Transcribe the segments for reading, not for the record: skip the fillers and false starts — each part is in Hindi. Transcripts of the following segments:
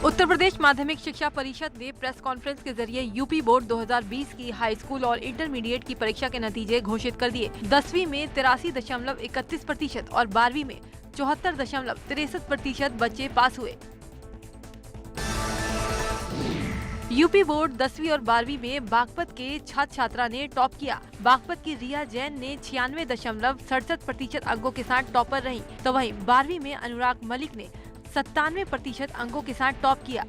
उत्तर प्रदेश माध्यमिक शिक्षा परिषद ने प्रेस कॉन्फ्रेंस के जरिए यूपी बोर्ड 2020 की हाई स्कूल और इंटरमीडिएट की परीक्षा के नतीजे घोषित कर दिए। 10वीं में 83.31% और 12वीं में 74.63% बच्चे पास हुए। यूपी बोर्ड 10वीं और 12वीं में बागपत के छात्र छात्रा ने टॉप किया। बागपत की रिया जैन ने 96.67% अंकों के साथ टॉपर रही, तो वहीं 12वीं में अनुराग मलिक ने 97% अंकों के साथ टॉप किया।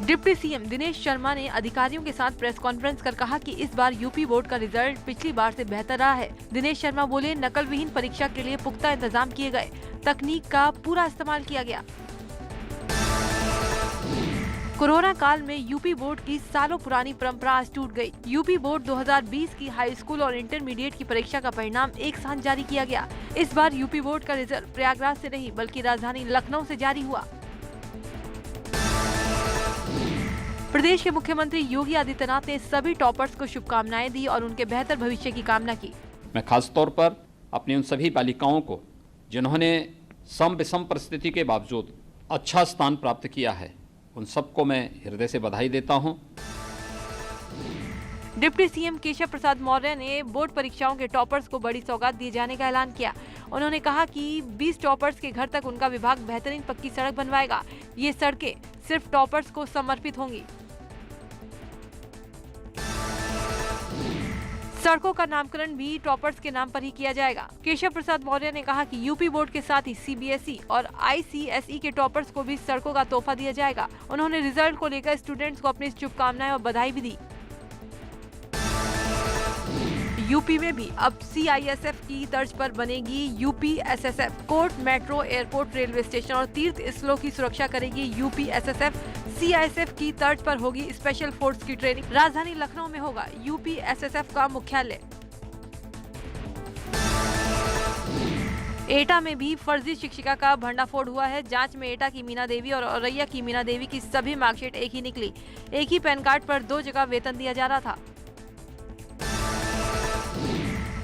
डिप्टी सीएम दिनेश शर्मा ने अधिकारियों के साथ प्रेस कॉन्फ्रेंस कर कहा कि इस बार यूपी बोर्ड का रिजल्ट पिछली बार से बेहतर रहा है। दिनेश शर्मा बोले, नकल विहीन परीक्षा के लिए पुख्ता इंतजाम किए गए, तकनीक का पूरा इस्तेमाल किया गया। कोरोना काल में यूपी बोर्ड की सालों पुरानी परंपरा आज टूट गई। यूपी बोर्ड 2020 की हाई स्कूल और इंटरमीडिएट की परीक्षा का परिणाम एक साथ जारी किया गया। इस बार यूपी बोर्ड का रिजल्ट प्रयागराज से नहीं बल्कि राजधानी लखनऊ से जारी हुआ। प्रदेश के मुख्यमंत्री योगी आदित्यनाथ ने सभी टॉपर्स को शुभकामनाएं दी और उनके बेहतर भविष्य की कामना की। मैं खास तौर पर अपनी उन सभी बालिकाओं को जिन्होंने सम विषम परिस्थिति के बावजूद अच्छा स्थान प्राप्त किया है, उन सबको मैं हृदय से बधाई देता हूं। डिप्टी सीएम केशव प्रसाद मौर्य ने बोर्ड परीक्षाओं के टॉपर्स को बड़ी सौगात दिए जाने का ऐलान किया। उन्होंने कहा कि 20 टॉपर्स के घर तक उनका विभाग बेहतरीन पक्की सड़क बनवाएगा। ये सड़कें सिर्फ टॉपर्स को समर्पित होंगी। सड़कों का नामकरण भी टॉपर्स के नाम पर ही किया जाएगा। केशव प्रसाद मौर्य ने कहा कि यूपी बोर्ड के साथ ही सीबीएसई और आईसीएसई के टॉपर्स को भी सड़कों का तोहफा दिया जाएगा। उन्होंने रिजल्ट को लेकर स्टूडेंट्स को अपनी शुभकामनाएं और बधाई भी दी। यूपी में भी अब सीआईएसएफ की तर्ज पर बनेगी UPSSF. Court, metro, airport, railway station और तीर्थ स्थलों की सुरक्षा करेगी यूपीएसएसएफ। सीआईएसएफ की तर्ज पर होगी स्पेशल फोर्स की ट्रेनिंग। राजधानी लखनऊ में होगा यूपीएसएसएफ का मुख्यालय। एटा में भी फर्जी शिक्षिका का भंडाफोड़ हुआ है। जांच में एटा की मीना देवी और औरैया की मीना देवी की सभी मार्कशीट एक ही निकली। एक ही पैन कार्ड पर 2 जगह वेतन दिया जा रहा था।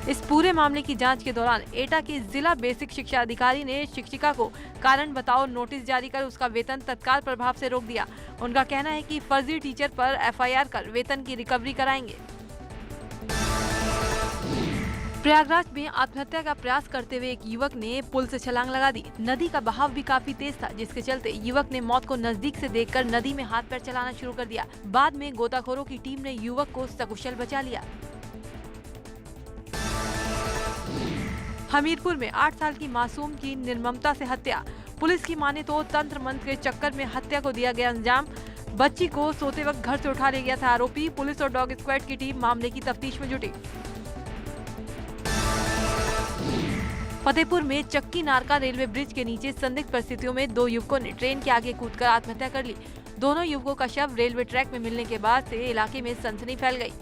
इस पूरे मामले की जांच के दौरान एटा के जिला बेसिक शिक्षा अधिकारी ने शिक्षिका को कारण बताओ नोटिस जारी कर उसका वेतन तत्काल प्रभाव से रोक दिया। उनका कहना है कि फर्जी टीचर पर एफआईआर कर वेतन की रिकवरी कराएंगे। प्रयागराज में आत्महत्या का प्रयास करते हुए एक युवक ने पुल से छलांग लगा दी। नदी का बहाव भी काफी तेज था, जिसके चलते युवक ने मौत को नजदीक से देखकर नदी में हाथ पैर चलाना शुरू कर दिया। बाद में गोताखोरों की टीम ने युवक को सकुशल बचा लिया। हमीरपुर में 8 साल की मासूम की निर्ममता से हत्या। पुलिस की माने तो तंत्र मंत्र के चक्कर में हत्या को दिया गया अंजाम। बच्ची को सोते वक्त घर से उठा ले गया था आरोपी। पुलिस और डॉग स्क्वाड की टीम मामले की तफ्तीश में जुटी। फतेहपुर में चक्की नारका रेलवे ब्रिज के नीचे संदिग्ध परिस्थितियों में 2 युवकों ने ट्रेन के आगे कूदकर आत्महत्या कर ली। दोनों युवकों का शव रेलवे ट्रैक में मिलने के बाद से इलाके में सनसनी फैल गई।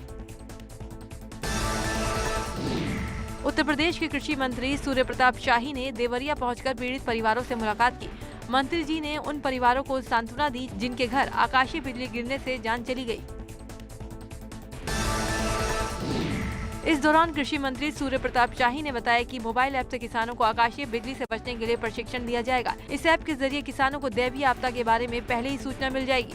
उत्तर प्रदेश के कृषि मंत्री सूर्य प्रताप शाही ने देवरिया पहुंचकर पीड़ित परिवारों से मुलाकात की। मंत्री जी ने उन परिवारों को सांत्वना दी जिनके घर आकाशीय बिजली गिरने से जान चली गई। इस दौरान कृषि मंत्री सूर्य प्रताप शाही ने बताया कि मोबाइल ऐप से किसानों को आकाशीय बिजली से बचने के लिए प्रशिक्षण दिया जाएगा। इस ऐप के जरिए किसानों को दैवीय आपदा के बारे में पहले ही सूचना मिल जाएगी।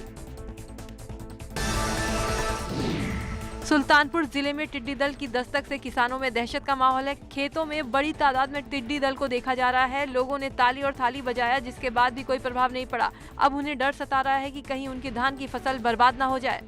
सुल्तानपुर जिले में टिड्डी दल की दस्तक से किसानों में दहशत का माहौल है। खेतों में बड़ी तादाद में टिड्डी दल को देखा जा रहा है। लोगों ने ताली और थाली बजाया, जिसके बाद भी कोई प्रभाव नहीं पड़ा। अब उन्हें डर सता रहा है कि कहीं उनकी धान की फसल बर्बाद न हो जाए।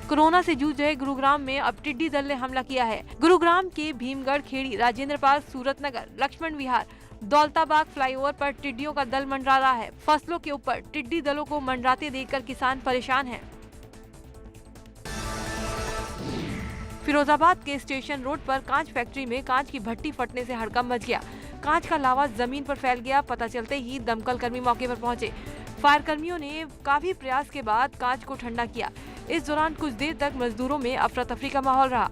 कोरोना से जूझ रहे गुरुग्राम में अब टिड्डी दल ने हमला किया है। गुरुग्राम के भीमगढ़ खेड़ी, राजेंद्र पार्क, सूरत नगर, लक्ष्मण विहार, दौलताबाग फ्लाईओवर पर टिड्डियों का दल मंडरा रहा है। फसलों के ऊपर टिड्डी दलों को मंडराते देखकर किसान परेशान हैं। फिरोजाबाद के स्टेशन रोड पर कांच फैक्ट्री में कांच की भट्टी फटने से हड़कंप मच गया। कांच का लावा जमीन पर फैल गया। पता चलते ही दमकल कर्मी मौके पर पहुंचे। फायर कर्मियों ने काफी प्रयास के बाद कांच को ठंडा किया। इस दौरान कुछ देर तक मजदूरों में अफरा तफरी का माहौल रहा।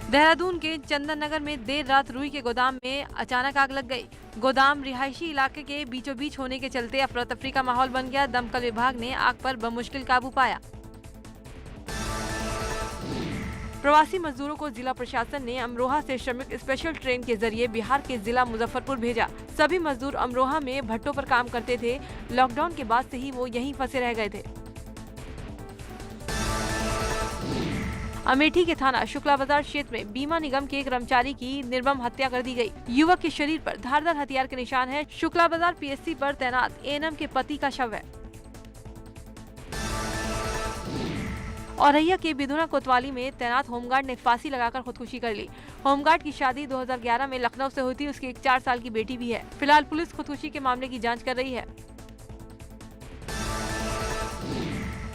देहरादून के चंदन नगर में देर रात रुई के गोदाम में अचानक आग लग गई। गोदाम रिहायशी इलाके के बीचों बीच होने के चलते अफरा तफरी का माहौल बन गया। दमकल विभाग ने आग पर बमुश्किल काबू पाया। प्रवासी मजदूरों को जिला प्रशासन ने अमरोहा से श्रमिक स्पेशल ट्रेन के जरिए बिहार के जिला मुजफ्फरपुर भेजा। सभी मजदूर अमरोहा में भट्टों पर काम करते थे। लॉकडाउन के बाद से ही वो यहीं फंसे रह गए थे। अमेठी के थाना शुक्ला बाजार क्षेत्र में बीमा निगम के कर्मचारी की निर्मम हत्या कर दी गई। युवक के शरीर पर धारदार हथियार के निशान है। शुक्ला बाजार पीएससी पर तैनात एएनएम के पति का शव है। औरैया के बिधुना कोतवाली में तैनात होमगार्ड ने फांसी लगाकर खुदकुशी कर ली। होमगार्ड की शादी 2011 में लखनऊ से हुई थी। उसकी एक 4 साल की बेटी भी है। फिलहाल पुलिस खुदकुशी के मामले की जांच कर रही है।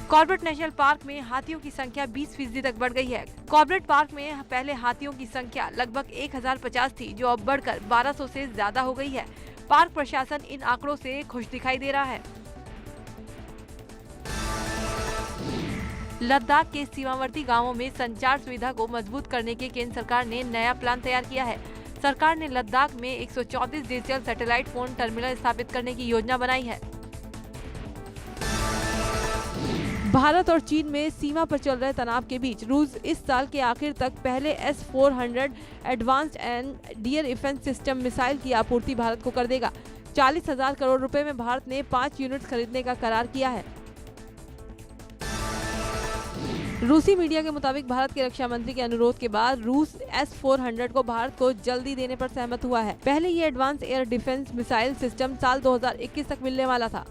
कॉर्बेट नेशनल पार्क में हाथियों की संख्या 20% तक बढ़ गई है। कॉर्बेट पार्क में पहले हाथियों की संख्या लगभग 1050 थी, जो अब बढ़कर 1200 से ज्यादा हो गई है। पार्क प्रशासन इन आंकड़ों से खुश दिखाई दे रहा है। लद्दाख के सीमावर्ती गांवों में संचार सुविधा को मजबूत करने के केंद्र सरकार ने नया प्लान तैयार किया है। सरकार ने लद्दाख में 134 डिजिटल सैटेलाइट फोन टर्मिनल स्थापित करने की योजना बनाई है। भारत और चीन में सीमा पर चल रहे तनाव के बीच रूस इस साल के आखिर तक पहले S-400 advanced and dear defence system missile की आपूर्ति भारत को कर देगा। 40,000 करोड़ रुपए में भारत ने 5 यूनिट खरीदने का करार किया है। रूसी मीडिया के मुताबिक भारत के रक्षा मंत्री के अनुरोध के बाद रूस S-400 को भारत को जल्दी देने पर सहमत हुआ है। पहले ये advance air defence missile system साल 2021 तक मिलने वाला था।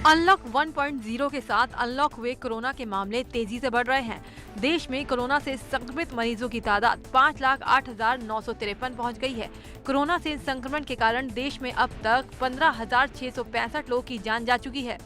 अनलॉक 1.0 के साथ अनलॉक हुए कोरोना के मामले तेजी से बढ़ रहे हैं। देश में कोरोना से संक्रमित मरीजों की तादाद 5,08,953 पहुंच गई है। कोरोना से संक्रमण के कारण देश में अब तक 15,665 लोगों की जान जा चुकी है।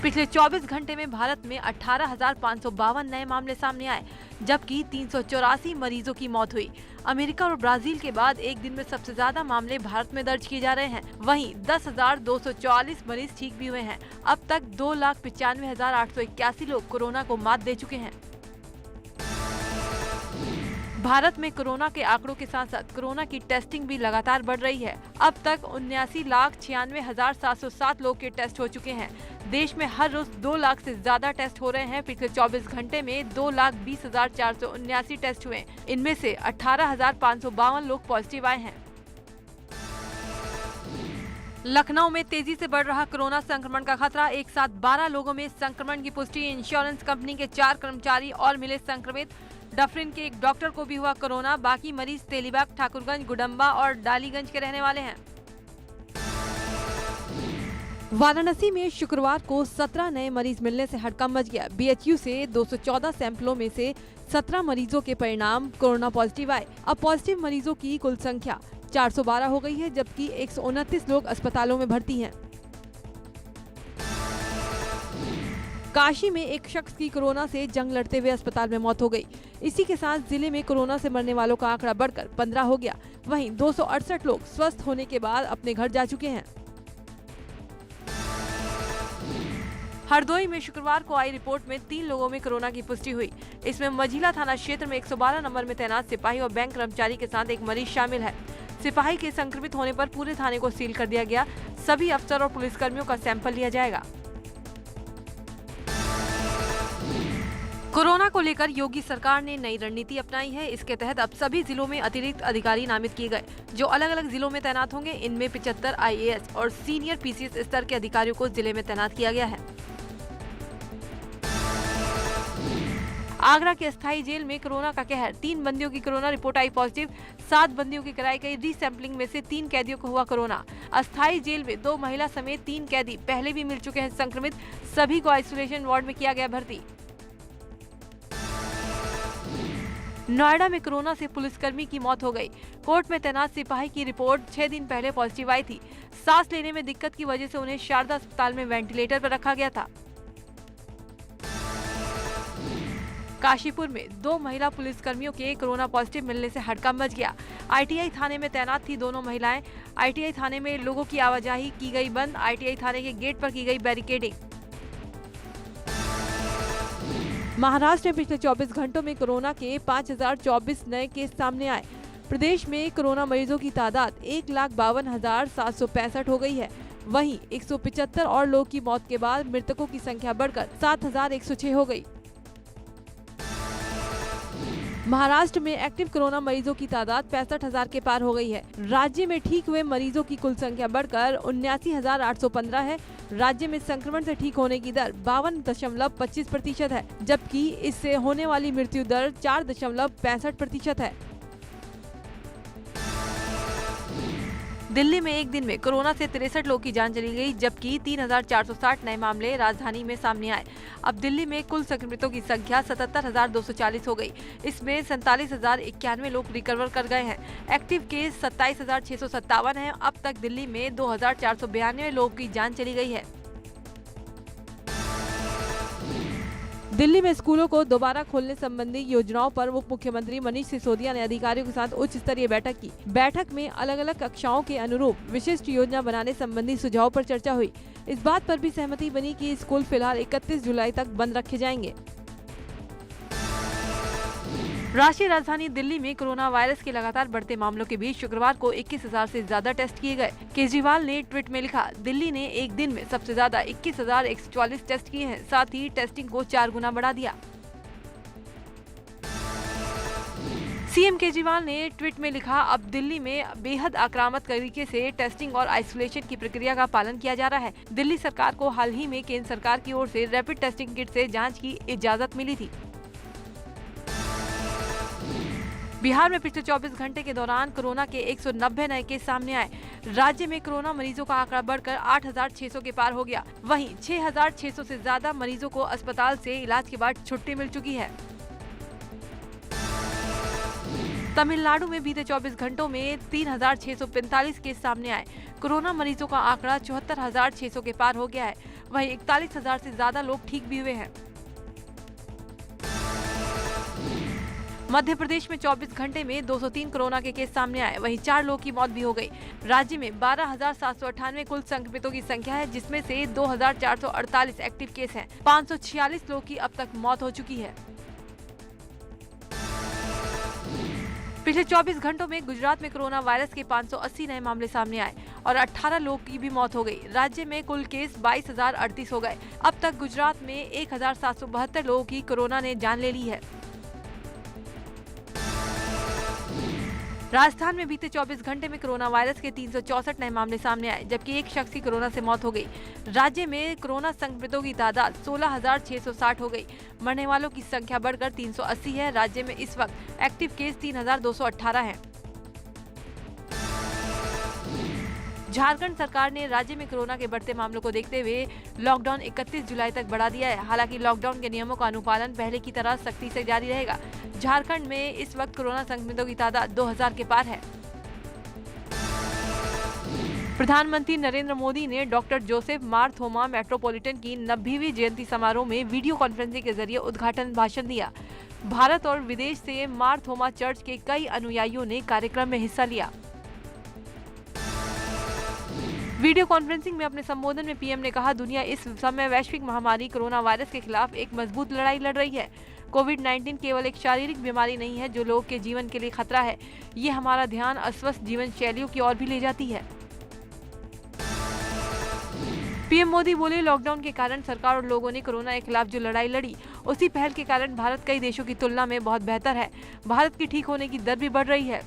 पिछले 24 घंटे में भारत में 18,552 नए मामले सामने आए, जबकि 384 मरीजों की मौत हुई। अमेरिका और ब्राजील के बाद एक दिन में सबसे ज्यादा मामले भारत में दर्ज किए जा रहे हैं। वहीं 10,244 मरीज ठीक भी हुए हैं। अब तक 2,95,881 लोग कोरोना को मात दे चुके हैं। भारत में कोरोना के आंकड़ों के साथ साथ कोरोना की टेस्टिंग भी लगातार बढ़ रही है। अब तक 79,96,707 लोग के टेस्ट हो चुके हैं। देश में हर रोज 2 लाख से ज्यादा टेस्ट हो रहे हैं। पिछले 24 घंटे में 2,20,479 टेस्ट हुए। इनमें से 18,552 लोग पॉजिटिव आए हैं। लखनऊ में तेजी से बढ़ रहा कोरोना संक्रमण का खतरा। एक साथ 12 लोगों में संक्रमण की पुष्टि। इंश्योरेंस कंपनी के 4 कर्मचारी और मिले संक्रमित। डफरिन के एक डॉक्टर को भी हुआ कोरोना। बाकी मरीज तेलीबाग, ठाकुरगंज, गुडम्बा और डालीगंज के रहने वाले हैं। वाराणसी में शुक्रवार को 17 नए मरीज मिलने से हड़कंप मच गया। बीएचयू से 214 सैंपलों में से 17 मरीजों के परिणाम कोरोना पॉजिटिव आए। अब पॉजिटिव मरीजों की कुल संख्या 412 हो गई है, जबकि 129 लोग अस्पतालों में भर्ती हैं। काशी में एक शख्स की कोरोना से जंग लड़ते हुए अस्पताल में मौत हो गई। इसी के साथ जिले में कोरोना से मरने वालों का आंकड़ा बढ़कर 15 हो गया। वहीं 268 लोग स्वस्थ होने के बाद अपने घर जा चुके हैं। हरदोई में शुक्रवार को आई रिपोर्ट में 3 लोगों में कोरोना की पुष्टि हुई। इसमें मझिला थाना क्षेत्र में 112 नंबर में तैनात सिपाही और बैंक कर्मचारी के साथ एक मरीज शामिल है। सिपाही के संक्रमित होने पर पूरे थाने को सील कर दिया गया। सभी अफसर और पुलिसकर्मियों का सैंपल लिया जाएगा। कोरोना को लेकर योगी सरकार ने नई रणनीति अपनाई है। इसके तहत अब सभी जिलों में अतिरिक्त अधिकारी नामित किए गए, जो अलग अलग जिलों में तैनात होंगे। इनमें 75 आईएएस और सीनियर पीसीएस स्तर के अधिकारियों को जिले में तैनात किया गया है। आगरा के अस्थायी जेल में कोरोना का कहर। 3 बंदियों की कोरोना रिपोर्ट आई पॉजिटिव। 7 बंदियों की कराई गई रीसैंपलिंग में से 3 कैदियों को हुआ कोरोना। अस्थायी जेल में 2 महिला समेत 3 कैदी पहले भी मिल चुके हैं संक्रमित। सभी को आइसोलेशन वार्ड में किया गया भर्ती। नोएडा में कोरोना से पुलिसकर्मी की मौत हो गई। कोर्ट में तैनात सिपाही की रिपोर्ट 6 दिन पहले पॉजिटिव आई थी। सांस लेने में दिक्कत की वजह से उन्हें शारदा अस्पताल में वेंटिलेटर पर रखा गया था। काशीपुर में 2 महिला पुलिसकर्मियों के कोरोना पॉजिटिव मिलने से हड़कंप मच गया। आईटीआई थाने में तैनात थी दोनों महिलाएं। आईटीआई थाने में लोगों की आवाजाही की गई बंद। आईटीआई थाने के गेट पर की गई बैरिकेडिंग। महाराष्ट्र में पिछले 24 घंटों में कोरोना के 5,024 नए केस सामने आए। प्रदेश में कोरोना मरीजों की तादाद 1,52,765 हो गई है। वहीं 175 और लोगों की मौत के बाद मृतकों की संख्या बढ़कर 7,106 हो गई। महाराष्ट्र में एक्टिव कोरोना मरीजों की तादाद 65,000 के पार हो गई है। राज्य में ठीक हुए मरीजों की कुल संख्या बढ़कर 79,815 है। राज्य में संक्रमण से ठीक होने की दर 52.25% है, जबकि इससे होने वाली मृत्यु दर 4.65% है। दिल्ली में एक दिन में कोरोना से 63 लोगों की जान चली गई, जबकि 3,460 नए मामले राजधानी में सामने आए। अब दिल्ली में कुल संक्रमितों की संख्या 77,240 हो गई। इसमें 47,091 लोग रिकवर कर गए हैं। एक्टिव केस 27,657 हैं। अब तक दिल्ली में 2,492 लोगों की जान चली गई है। दिल्ली में स्कूलों को दोबारा खोलने संबंधी योजनाओं पर उप मुख्यमंत्री मनीष सिसोदिया ने अधिकारियों के साथ उच्च स्तरीय बैठक की। बैठक में अलग अलग कक्षाओं के अनुरूप विशिष्ट योजना बनाने संबंधी सुझावों पर चर्चा हुई। इस बात पर भी सहमति बनी कि स्कूल फिलहाल 31 जुलाई तक बंद रखे जाएंगे। राष्ट्रीय राजधानी दिल्ली में कोरोना वायरस के लगातार बढ़ते मामलों के बीच शुक्रवार को 21,000 से ज्यादा टेस्ट किए गए। केजरीवाल ने ट्वीट में लिखा, दिल्ली ने एक दिन में सबसे ज्यादा 21,144 टेस्ट किए हैं। साथ ही टेस्टिंग को 4 गुना बढ़ा दिया। सीएम केजरीवाल ने ट्वीट में लिखा, अब दिल्ली में बेहद आक्रामक तरीके से टेस्टिंग और आइसोलेशन की प्रक्रिया का पालन किया जा रहा है। दिल्ली सरकार को हाल ही में केंद्र सरकार की ओर से रैपिड टेस्टिंग किट से जांच की इजाजत मिली थी। बिहार में पिछले 24 घंटे के दौरान कोरोना के 190 नए केस सामने आए। राज्य में कोरोना मरीजों का आंकड़ा बढ़कर 8,600 के पार हो गया। वहीं 6,600 से ज्यादा मरीजों को अस्पताल से इलाज के बाद छुट्टी मिल चुकी है। तमिलनाडु में बीते 24 घंटों में 3,645 केस सामने आए। कोरोना मरीजों का आंकड़ा 74,600 के पार हो गया है। वहीं 41,000 से ज्यादा लोग ठीक भी हुए हैं। मध्य प्रदेश में 24 घंटे में 203 कोरोना के केस सामने आए। वहीं 4 लोगों की मौत भी हो गई। राज्य में 12,798 कुल संक्रमितों की संख्या है, जिसमें से 2,448 एक्टिव केस हैं। 546 लोगों की अब तक मौत हो चुकी है। पिछले 24 घंटों में गुजरात में कोरोना वायरस के 580 नए मामले सामने आए और 18 लोगों की भी मौत हो गई। राज्य में कुल केस 22,038 हो गए। अब तक गुजरात में 1,772 लोगों की कोरोना ने जान ले ली है। राजस्थान में बीते 24 घंटे में कोरोना वायरस के 364 नए मामले सामने आए, जबकि एक शख्स की कोरोना से मौत हो गई। राज्य में कोरोना संक्रमितों की तादाद 16,660 हो गई। मरने वालों की संख्या बढ़कर 380 है। राज्य में इस वक्त एक्टिव केस 3,218 हैं। झारखंड सरकार ने राज्य में कोरोना के बढ़ते मामलों को देखते हुए लॉकडाउन 31 जुलाई तक बढ़ा दिया है। हालांकि लॉकडाउन के नियमों का अनुपालन पहले की तरह सख्ती से जारी रहेगा। झारखंड में इस वक्त कोरोना संक्रमितों की तादाद 2,000 के पार है। प्रधानमंत्री नरेंद्र मोदी ने डॉक्टर जोसेफ मार थोमा मेट्रोपॉलिटन की 90वीं जयंती समारोह में वीडियो कॉन्फ्रेंसिंग के जरिए उद्घाटन भाषण दिया। भारत और विदेश से मार थोमा चर्च के कई अनुयायियों ने कार्यक्रम में हिस्सा लिया। वीडियो कॉन्फ्रेंसिंग में अपने संबोधन में पीएम ने कहा, दुनिया इस समय वैश्विक महामारी कोरोना वायरस के खिलाफ एक मजबूत लड़ाई लड़ रही है। कोविड-19 केवल एक शारीरिक बीमारी नहीं है जो लोगों के जीवन के लिए खतरा है। ये हमारा ध्यान अस्वस्थ जीवन शैलियों की ओर भी ले जाती है। पीएम मोदी बोले, लॉकडाउन के कारण सरकार और लोगों ने कोरोना के खिलाफ जो लड़ाई लड़ी, उसी पहल के कारण भारत कई देशों की तुलना में बहुत बेहतर है। भारत की ठीक होने की दर भी बढ़ रही है।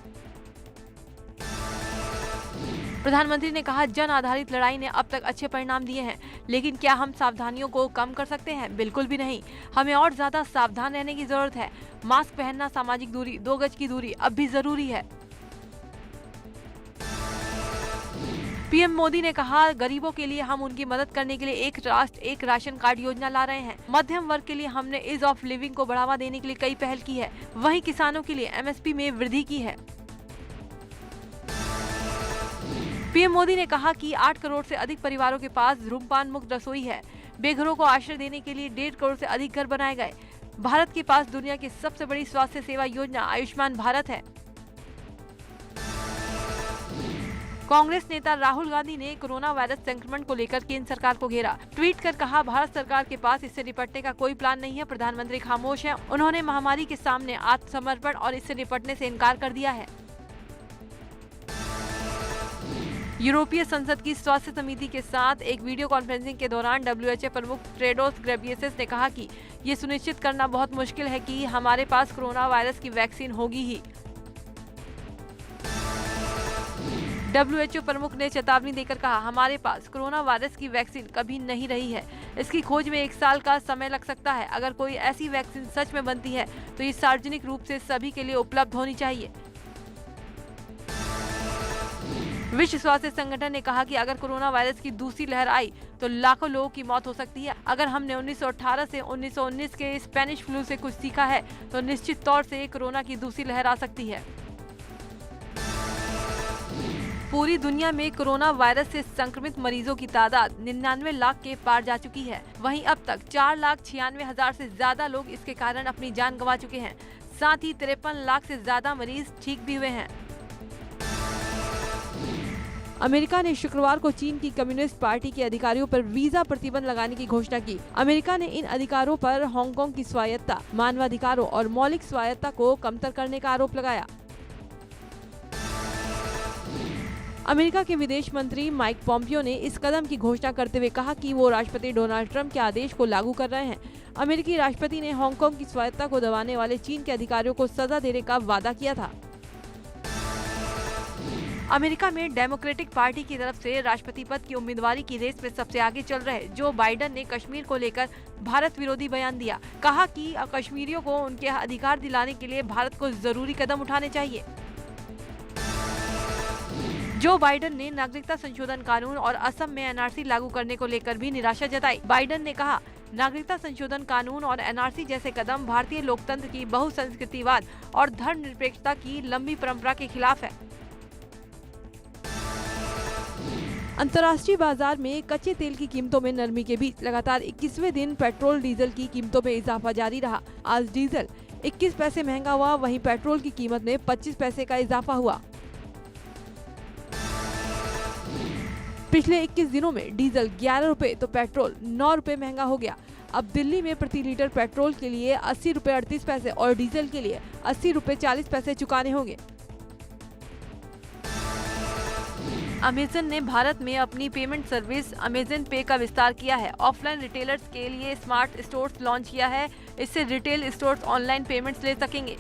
प्रधानमंत्री ने कहा, जन आधारित लड़ाई ने अब तक अच्छे परिणाम दिए हैं, लेकिन क्या हम सावधानियों को कम कर सकते हैं? बिल्कुल भी नहीं। हमें और ज्यादा सावधान रहने की जरूरत है। मास्क पहनना, सामाजिक दूरी, 2 गज की दूरी अब भी जरूरी है। पीएम मोदी ने कहा, गरीबों के लिए हम उनकी मदद करने के लिए एक राष्ट्र एक राशन कार्ड योजना ला रहे हैं। मध्यम वर्ग के लिए हमने ईज ऑफ लिविंग को बढ़ावा देने के लिए कई पहल की है। वहीं किसानों के लिए एमएसपी में वृद्धि की है। पीएम मोदी ने कहा कि 8 करोड़ से अधिक परिवारों के पास धूम्रपान मुक्त रसोई है। बेघरों को आश्रय देने के लिए 1.5 करोड़ से अधिक घर बनाए गए। भारत के पास दुनिया की सबसे बड़ी स्वास्थ्य सेवा योजना आयुष्मान भारत है। कांग्रेस नेता राहुल गांधी ने कोरोना वायरस संक्रमण को लेकर केंद्र सरकार को घेरा। ट्वीट कर कहा, भारत सरकार के पास इससे निपटने का कोई प्लान नहीं है। प्रधानमंत्री खामोश हैं। उन्होंने महामारी के सामने आत्मसमर्पण और इससे निपटने से इनकार कर दिया है। यूरोपीय संसद की स्वास्थ्य समिति के साथ एक वीडियो कॉन्फ्रेंसिंग के दौरान WHO प्रमुख टेड्रोस घेब्रेयेसस ने कहा कि ये सुनिश्चित करना बहुत मुश्किल है कि हमारे पास कोरोना वायरस की वैक्सीन होगी ही। WHO प्रमुख ने चेतावनी देकर कहा, हमारे पास कोरोना वायरस की वैक्सीन कभी नहीं रही है। इसकी खोज में 1 साल का समय लग सकता है। अगर कोई ऐसी वैक्सीन सच में बनती है तो ये सार्वजनिक रूप से सभी के लिए उपलब्ध होनी चाहिए। विश्व स्वास्थ्य संगठन ने कहा कि अगर कोरोना वायरस की दूसरी लहर आई तो लाखों लोगों की मौत हो सकती है। अगर हमने 1918 से 1919 के स्पेनिश फ्लू से कुछ सीखा है तो निश्चित तौर से कोरोना की दूसरी लहर आ सकती है। पूरी दुनिया में कोरोना वायरस से संक्रमित मरीजों की तादाद 99 लाख के पार जा चुकी है। वहीं अब तक 4,96,000 से ज्यादा लोग इसके कारण अपनी जान गंवा चुके हैं। साथ ही 53 लाख से ज्यादा मरीज ठीक भी हुए हैं। अमेरिका ने शुक्रवार को चीन की कम्युनिस्ट पार्टी के अधिकारियों पर वीजा प्रतिबंध लगाने की घोषणा की। अमेरिका ने इन अधिकारों पर हांगकांग की स्वायत्तता, मानवाधिकारों और मौलिक स्वायत्तता को कमतर करने का आरोप लगाया। अमेरिका के विदेश मंत्री माइक पॉम्पियो ने इस कदम की घोषणा करते हुए कहा कि वो राष्ट्रपति डोनाल्ड ट्रंप के आदेश को लागू कर रहे हैं। अमेरिकी राष्ट्रपति ने हांगकांग की स्वायत्तता को दबाने वाले चीन के अधिकारियों को सजा देने का वादा किया था। अमेरिका में डेमोक्रेटिक पार्टी की तरफ से राष्ट्रपति पद की उम्मीदवारी की रेस में सबसे आगे चल रहे जो बाइडेन ने कश्मीर को लेकर भारत विरोधी बयान दिया। कहा कि कश्मीरियों को उनके अधिकार दिलाने के लिए भारत को जरूरी कदम उठाने चाहिए। जो बाइडेन ने नागरिकता संशोधन कानून और असम में एनआरसी लागू करने को लेकर भी निराशा जताई। बाइडेन ने कहा, नागरिकता संशोधन कानून और एनआरसी जैसे कदम भारतीय लोकतंत्र की बहुसंस्कृतिवाद और धर्मनिरपेक्षता की लंबी परंपरा के खिलाफ है। अंतर्राष्ट्रीय बाजार में कच्चे तेल की कीमतों में नरमी के बीच लगातार 21वें दिन पेट्रोल डीजल की कीमतों में इजाफा जारी रहा। आज डीजल 21 पैसे महंगा हुआ, वहीं पेट्रोल की कीमत में 25 पैसे का इजाफा हुआ। पिछले 21 दिनों में डीजल 11 रुपए तो पेट्रोल 9 रुपए महंगा हो गया। अब दिल्ली में प्रति लीटर पेट्रोल के लिए 80 रुपए 38 पैसे और डीजल के लिए 80 रुपए 40 पैसे चुकाने होंगे। अमेज़न ने भारत में अपनी पेमेंट सर्विस अमेज़न पे का विस्तार किया है। ऑफलाइन रिटेलर्स के लिए स्मार्ट स्टोर्स लॉन्च किया है। इससे रिटेल स्टोर्स ऑनलाइन पेमेंट्स ले सकेंगे।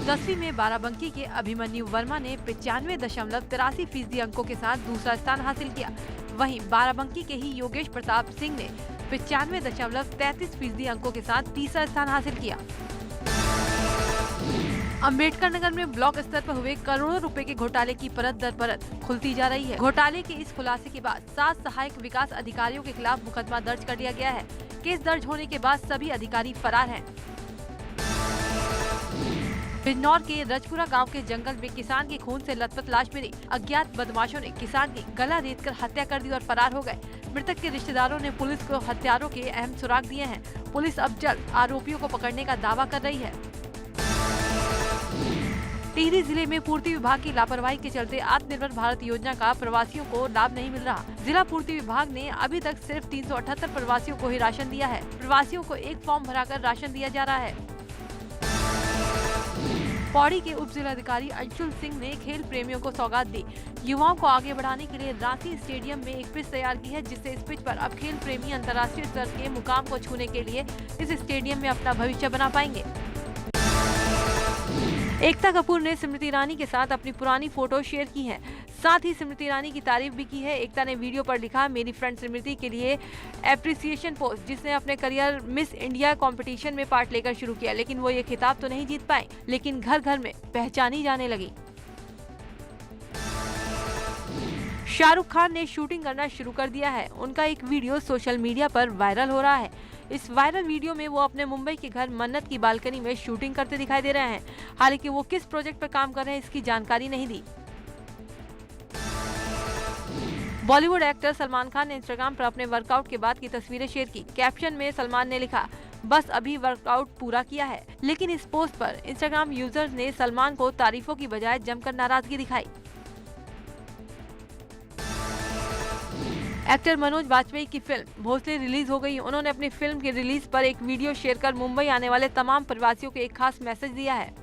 10वीं में बाराबंकी के अभिमन्यु वर्मा ने 95.83% अंकों के साथ दूसरा स्थान हासिल किया। वहीं बाराबंकी के ही योगेश प्रताप सिंह ने 95.33% अंकों के साथ तीसरा स्थान हासिल किया। अम्बेडकर नगर में ब्लॉक स्तर पर हुए करोड़ों रुपए के घोटाले की परत दर परत खुलती जा रही है। घोटाले के इस खुलासे के बाद 7 सहायक विकास अधिकारियों के खिलाफ मुकदमा दर्ज कर लिया गया है। केस दर्ज होने के बाद सभी अधिकारी फरार हैं। बिजनौर के रजपुरा गांव के जंगल में किसान के खून से लथपथ लाश मिली। अज्ञात बदमाशों ने किसान की गला रेतकर हत्या कर दी और फरार हो गए। मृतक के रिश्तेदारों ने पुलिस को हत्यारों के अहम सुराग दिए हैं। पुलिस अब जल्द आरोपियों को पकड़ने का दावा कर रही है। टिहरी जिले में पूर्ति विभाग की लापरवाही के चलते आत्मनिर्भर भारत योजना का प्रवासियों को लाभ नहीं मिल रहा। जिला पूर्ति विभाग ने अभी तक सिर्फ 378 प्रवासियों को ही राशन दिया है। प्रवासियों को एक फॉर्म भराकर राशन दिया जा रहा है। पौड़ी के उप जिलाधिकारी अंशुल सिंह ने खेल प्रेमियों को सौगात दी। युवाओं को आगे बढ़ाने के लिए रांची स्टेडियम में एक पिच तैयार की है, जिससे इस पिच पर अब खेल प्रेमी अंतर्राष्ट्रीय स्तर के मुकाम को छूने के लिए इस स्टेडियम में अपना भविष्य बना पाएंगे। एकता कपूर ने स्मृति ईरानी के साथ अपनी पुरानी फोटो शेयर की है। साथ ही स्मृति ईरानी की तारीफ भी की है। एकता ने वीडियो पर लिखा, मेरी फ्रेंड स्मृति के लिए एप्रिसिएशन पोस्ट, जिसने अपने करियर मिस इंडिया कंपटीशन में पार्ट लेकर शुरू किया, लेकिन वो ये खिताब तो नहीं जीत पाए, लेकिन घर घर में पहचानी जाने लगी। शाहरुख खान ने शूटिंग करना शुरू कर दिया है। उनका एक वीडियो सोशल मीडिया पर वायरल हो रहा है। इस वायरल वीडियो में वो अपने मुंबई के घर मन्नत की बालकनी में शूटिंग करते दिखाई दे रहे हैं। हालांकि वो किस प्रोजेक्ट पर काम कर रहे हैं इसकी जानकारी नहीं दी। बॉलीवुड एक्टर सलमान खान ने इंस्टाग्राम पर अपने वर्कआउट के बाद की तस्वीरें शेयर की। कैप्शन में सलमान ने लिखा, बस अभी वर्कआउट पूरा किया है। लेकिन इस पोस्ट पर इंस्टाग्राम यूजर्स ने सलमान को तारीफों की बजाय जमकर नाराजगी दिखाई। एक्टर मनोज वाजपेयी की फिल्म भोसले रिलीज हो गई। उन्होंने अपनी फिल्म की रिलीज पर एक वीडियो शेयर कर मुंबई आने वाले तमाम प्रवासियों को एक खास मैसेज दिया है।